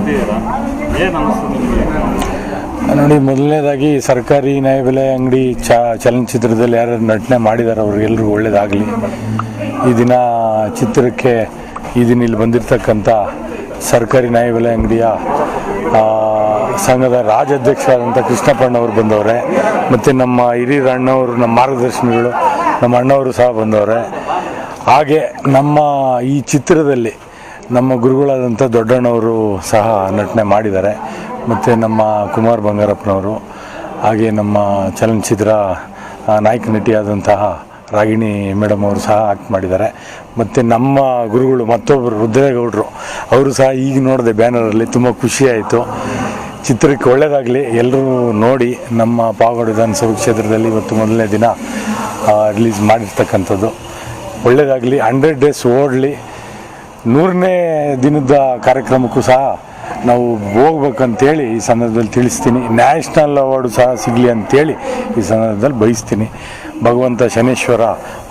ಬಂದಿದ್ದೀರಾ, ಏನು ಅನಿಸ್ತು ನಿಮಗೆ? ನೋಡಿ, ಮೊದಲನೇದಾಗಿ ಸರ್ಕಾರಿ ನ್ಯಾಯಬೆಲೆ ಅಂಗಡಿ ಚಲನಚಿತ್ರದಲ್ಲಿ ಯಾರು ನಟನೆ ಮಾಡಿದ್ದಾರೆ ಅವ್ರಿಗೆಲ್ರಿಗೂ ಒಳ್ಳೇದಾಗಲಿ. ಈ ದಿನ ಚಿತ್ರಕ್ಕೆ ಈ ದಿನ ಇಲ್ಲಿ ಬಂದಿರತಕ್ಕಂಥ ಸರ್ಕಾರಿ ನ್ಯಾಯಬೆಲೆ ಅಂಗಡಿಯ ಸಂಘದ ರಾಜ್ಯಾಧ್ಯಕ್ಷರಾದಂಥ ಕೃಷ್ಣಪ್ಪಣ್ಣವರು ಬಂದವರೆ, ಮತ್ತು ನಮ್ಮ ಹಿರಿಯರ ಅಣ್ಣವರು, ನಮ್ಮ ಮಾರ್ಗದರ್ಶಿಗಳು, ನಮ್ಮ ಅಣ್ಣವರು ಸಹ ಬಂದವರೆ. ಹಾಗೆ ನಮ್ಮ ಈ ಚಿತ್ರದಲ್ಲಿ ನಮ್ಮ ಗುರುಗಳಾದಂಥ ದೊಡ್ಡಣ್ಣವರು ಸಹ ನಟನೆ ಮಾಡಿದ್ದಾರೆ, ಮತ್ತು ನಮ್ಮ ಕುಮಾರ್ ಬಂಗಾರಪ್ಪನವರು, ಹಾಗೆ ನಮ್ಮ ಚಲನಚಿತ್ರ ನಾಯಕ ನಟಿಯಾದಂತಹ ರಾಗಿಣಿ ಮೇಡಮ್ ಅವರು ಸಹ ಆ್ಯಕ್ಟ್ ಮಾಡಿದ್ದಾರೆ. ಮತ್ತು ನಮ್ಮ ಗುರುಗಳು ಮತ್ತೊಬ್ಬರು ರುದ್ರೇಗೌಡರು, ಅವರು ಸಹ ಈಗ ನೋಡಿದೆ ಬ್ಯಾನರಲ್ಲಿ, ತುಂಬ ಖುಷಿಯಾಯಿತು. ಚಿತ್ರಕ್ಕೆ ಒಳ್ಳೆಯದಾಗಲಿ, ಎಲ್ಲರೂ ನೋಡಿ. ನಮ್ಮ ಪಾವಗಡ ವಿಧಾನಸಭಾ ಕ್ಷೇತ್ರದಲ್ಲಿ ಇವತ್ತು ಮೊದಲನೇ ದಿನ ರಿಲೀಸ್ ಮಾಡಿರ್ತಕ್ಕಂಥದ್ದು. ಒಳ್ಳೆಯದಾಗಲಿ, 100 ಡೇಸ್ ಓಡಲಿ. 100ನೇ ದಿನದ ಕಾರ್ಯಕ್ರಮಕ್ಕೂ ಸಹ ನಾವು ಹೋಗ್ಬೇಕಂತೇಳಿ ಈ ಸಂದರ್ಭದಲ್ಲಿ ತಿಳಿಸ್ತೀನಿ. ನ್ಯಾಷನಲ್ ಅವಾರ್ಡು ಸಹ ಸಿಗಲಿ ಅಂತೇಳಿ ಈ ಸಂದರ್ಭದಲ್ಲಿ ಬಯಸ್ತೀನಿ. ಭಗವಂತ ಶನೇಶ್ವರ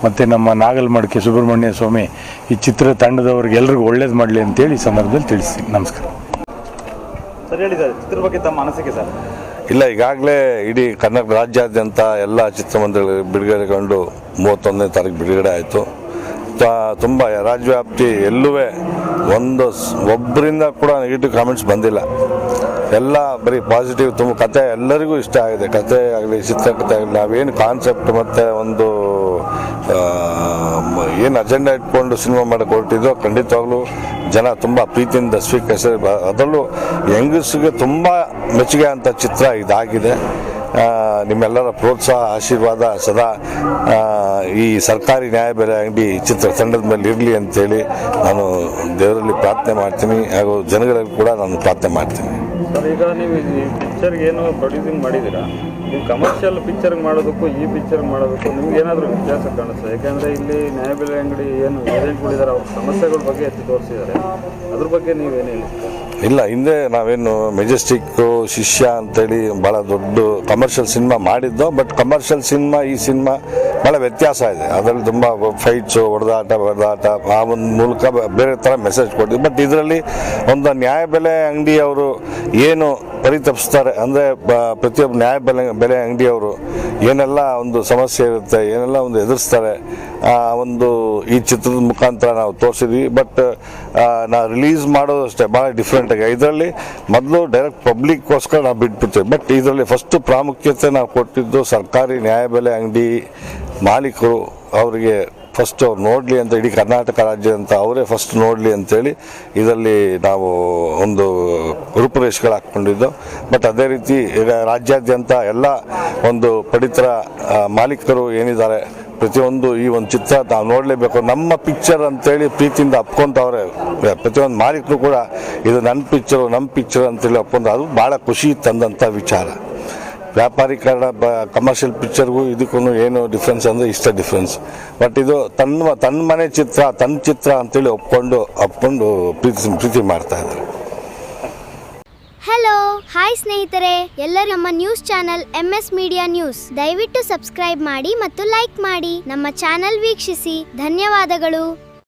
ಮತ್ತು ನಮ್ಮ ನಾಗಲ್ಮಡಿಕೆ ಸುಬ್ರಹ್ಮಣ್ಯ ಸ್ವಾಮಿ ಈ ಚಿತ್ರ ತಂಡದವ್ರಿಗೆ ಎಲ್ರಿಗೂ ಒಳ್ಳೇದು ಮಾಡಲಿ ಅಂತೇಳಿ ಈ ಸಂದರ್ಭದಲ್ಲಿ ತಿಳಿಸ್ತೀನಿ. ನಮಸ್ಕಾರ ಸರ್. ಹೇಳಿ ಸರ್, ಚಿತ್ರದ ಬಗ್ಗೆ ತಮ್ಮ ಅನಿಸಿಕೆ ಸರ್. ಇಲ್ಲ, ಈಗಾಗಲೇ ಇಡೀ ಕರ್ನಾಟಕ ರಾಜ್ಯಾದ್ಯಂತ ಎಲ್ಲ ಚಿತ್ರಮಂದಿರಗಳು ಬಿಡುಗಡೆಗೊಂಡು 31ನೇ ತಾರೀಕು ಬಿಡುಗಡೆ ಆಯಿತು. ತುಂಬ ರಾಜ್ಯವ್ಯಾಪ್ತಿ ಎಲ್ಲೂ ಒಬ್ಬರಿಂದ ಕೂಡ ನೆಗೆಟಿವ್ ಕಾಮೆಂಟ್ಸ್ ಬಂದಿಲ್ಲ. ಎಲ್ಲ ಬರೀ ಪಾಸಿಟಿವ್. ತುಂಬ ಕತೆ ಎಲ್ಲರಿಗೂ ಇಷ್ಟ ಆಗಿದೆ. ಕತೆ ಆಗಲಿ, ಚಿತ್ರಕಥೆ ಆಗಲಿ, ನಾವೇನು ಕಾನ್ಸೆಪ್ಟ್ ಮತ್ತು ಒಂದು ಏನು ಅಜೆಂಡಾ ಇಟ್ಕೊಂಡು ಸಿನಿಮಾ ಮಾಡಕ್ಕೆ ಹೊರಟಿದ್ದೋ ಖಂಡಿತವಾಗ್ಲೂ ಜನ ತುಂಬ ಪ್ರೀತಿಯಿಂದ ಸ್ವೀಕರಿಸಿದ. ಅದರಲ್ಲೂ ಯಂಗರ್ಸ್ಗೆ ತುಂಬ ಮೆಚ್ಚುಗೆ ಅಂತ ಚಿತ್ರ ಇದಾಗಿದೆ. ನಿಮ್ಮೆಲ್ಲರ ಪ್ರೋತ್ಸಾಹ, ಆಶೀರ್ವಾದ ಸದಾ ಈ ಸರ್ಕಾರಿ ನ್ಯಾಯಬೆಲೆ ಅಂಗಡಿ ಚಿತ್ರ ತಂಡದ ಮೇಲೆ ಇರಲಿ ಅಂತೇಳಿ ನಾನು ದೇವರಲ್ಲಿ ಪ್ರಾರ್ಥನೆ ಮಾಡ್ತೀನಿ, ಹಾಗೂ ಜನಗಳಲ್ಲಿ ಕೂಡ ನಾನು ಪ್ರಾರ್ಥನೆ ಮಾಡ್ತೀನಿ. ಸರ್, ಈಗ ನೀವು ಈ ಪಿಕ್ಚರ್ಗೆ ಏನು ಪ್ರೊಡ್ಯೂಸಿಂಗ್ ಮಾಡಿದ್ದೀರಾ, ನೀವು ಕಮರ್ಷಿಯಲ್ ಪಿಕ್ಚರ್ ಮಾಡೋದಕ್ಕೂ ಈ ಪಿಕ್ಚರ್ ಮಾಡೋದಕ್ಕೂ ನಿಮ್ಗೆ ಏನಾದರೂ ವ್ಯತ್ಯಾಸ ಕಾಣಿಸ್ತದೆ? ಯಾಕೆಂದರೆ ಇಲ್ಲಿ ನ್ಯಾಯಬೆಲೆ ಅಂಗಡಿ ಏನು ಏಜೆಂಟ್ಗಳಿದ್ದಾರೆ, ಅವ್ರ ಸಮಸ್ಯೆಗಳ ಬಗ್ಗೆ ಎತ್ತಿ ತೋರಿಸಿದ್ದಾರೆ. ಅದ್ರ ಬಗ್ಗೆ ನೀವೇನು ಹೇಳಿ? ಇಲ್ಲ, ಹಿಂದೆ ನಾವೇನು ಮೆಜೆಸ್ಟಿಕ್ಕು, ಶಿಷ್ಯ ಅಂತೇಳಿ ಭಾಳ ದೊಡ್ಡ ಕಮರ್ಷಿಯಲ್ ಸಿನಿಮಾ ಮಾಡಿದ್ದೋ. ಬಟ್ ಕಮರ್ಷಿಯಲ್ ಸಿನಿಮಾ ಈ ಸಿನಿಮಾ ಭಾಳ ವ್ಯತ್ಯಾಸ ಇದೆ. ಅದರಲ್ಲಿ ತುಂಬ ಫೈಟ್ಸು, ಹೊಡೆದಾಟ ಆ ಒಂದು ಮೂಲಕ ಬೇರೆ ಥರ ಮೆಸೇಜ್ ಕೊಟ್ಟಿದ್ದು. ಬಟ್ ಇದರಲ್ಲಿ ಒಂದು ನ್ಯಾಯಬೆಲೆ ಅಂಗಡಿಯವರು ಏನು ಪರಿತಪಿಸ್ತಾರೆ ಅಂದರೆ, ಪ್ರತಿಯೊಬ್ಬ ನ್ಯಾಯಬೆಲೆ ಅಂಗಡಿಯವರು ಏನೆಲ್ಲ ಒಂದು ಸಮಸ್ಯೆ ಇರುತ್ತೆ, ಏನೆಲ್ಲ ಒಂದು ಎದುರಿಸ್ತಾರೆ, ಒಂದು ಈ ಚಿತ್ರದ ಮುಖಾಂತರ ನಾವು ತೋರಿಸಿದ್ವಿ. ಬಟ್ ನಾವು ರಿಲೀಸ್ ಮಾಡೋದು ಅಷ್ಟೇ ಭಾಳ ಡಿಫ್ರೆಂಟ್ ಆಗಿ. ಇದರಲ್ಲಿ ಮೊದಲು ಡೈರೆಕ್ಟ್ ಪಬ್ಲಿಕ್ಗೋಸ್ಕರ ನಾವು ಬಿಟ್ಬಿಡ್ತೀವಿ. ಬಟ್ ಇದರಲ್ಲಿ ಫಸ್ಟ್ ಪ್ರಾಮುಖ್ಯತೆ ನಾವು ಕೊಟ್ಟಿದ್ದು ಸರ್ಕಾರಿ ನ್ಯಾಯಬೆಲೆ ಅಂಗಡಿ ಮಾಲೀಕರು. ಅವರಿಗೆ ಫಸ್ಟ್ ಅವ್ರು ನೋಡಲಿ ಅಂತ, ಇಡೀ ಕರ್ನಾಟಕ ರಾಜ್ಯ ಅಂತ ಅವರೇ ಫಸ್ಟ್ ನೋಡಲಿ ಅಂತೇಳಿ ಇದರಲ್ಲಿ ನಾವು ಒಂದು ರೂಪುರೇಷೆಗಳು ಹಾಕ್ಕೊಂಡಿದ್ದು. ಬಟ್ ಅದೇ ರೀತಿ ಈಗ ರಾಜ್ಯಾದ್ಯಂತ ಎಲ್ಲ ಒಂದು ಪಡಿತರ ಮಾಲೀಕರು ಏನಿದ್ದಾರೆ, ಪ್ರತಿಯೊಂದು ಈ ಒಂದು ಚಿತ್ರ ನಾವು ನೋಡಲೇಬೇಕು, ನಮ್ಮ ಪಿಕ್ಚರ್ ಅಂತೇಳಿ ಪ್ರೀತಿಯಿಂದ ಅಪ್ಕೊಂತವ್ರೆ. ಪ್ರತಿಯೊಂದು ಮಾಲೀಕರು ಕೂಡ ಇದು ನಮ್ಮ ಪಿಕ್ಚರ್ ಅಂತೇಳಿ ಅಪ್ಕೊಂಡು, ಅದು ಭಾಳ ಖುಷಿ ತಂದಂಥ ವಿಚಾರ. ವ್ಯಾಪಾರೀಕರಣ ಕಮರ್ಷಿಯಲ್ ಪಿಕ್ಚರ್ಗೂ ಇದಕ್ಕೂ ಏನು ಡಿಫ್ರೆನ್ಸ್ ಅಂದರೆ ಇಷ್ಟ ಡಿಫ್ರೆನ್ಸ್. ಬಟ್ ಇದು ತನ್ನ ಮನೆ ಚಿತ್ರ, ತನ್ನ ಚಿತ್ರ ಅಂತೇಳಿ ಒಪ್ಕೊಂಡು ಪ್ರೀತಿ ಮಾಡ್ತಾ ಇದ್ದಾರೆ. ಹಲೋ, ಹಾಯ್ ಸ್ನೇಹಿತರೆ, ಎಲ್ಲರೂ ನಮ್ಮ news channel MS media news ದಯವಿಟ್ಟು ಸಬ್ಸ್ಕ್ರೈಬ್ ಮಾಡಿ ಮತ್ತು ಲೈಕ್ ಮಾಡಿ. ನಮ್ಮ ಚಾನೆಲ್ ವೀಕ್ಷಿಸಿ. ಧನ್ಯವಾದಗಳು.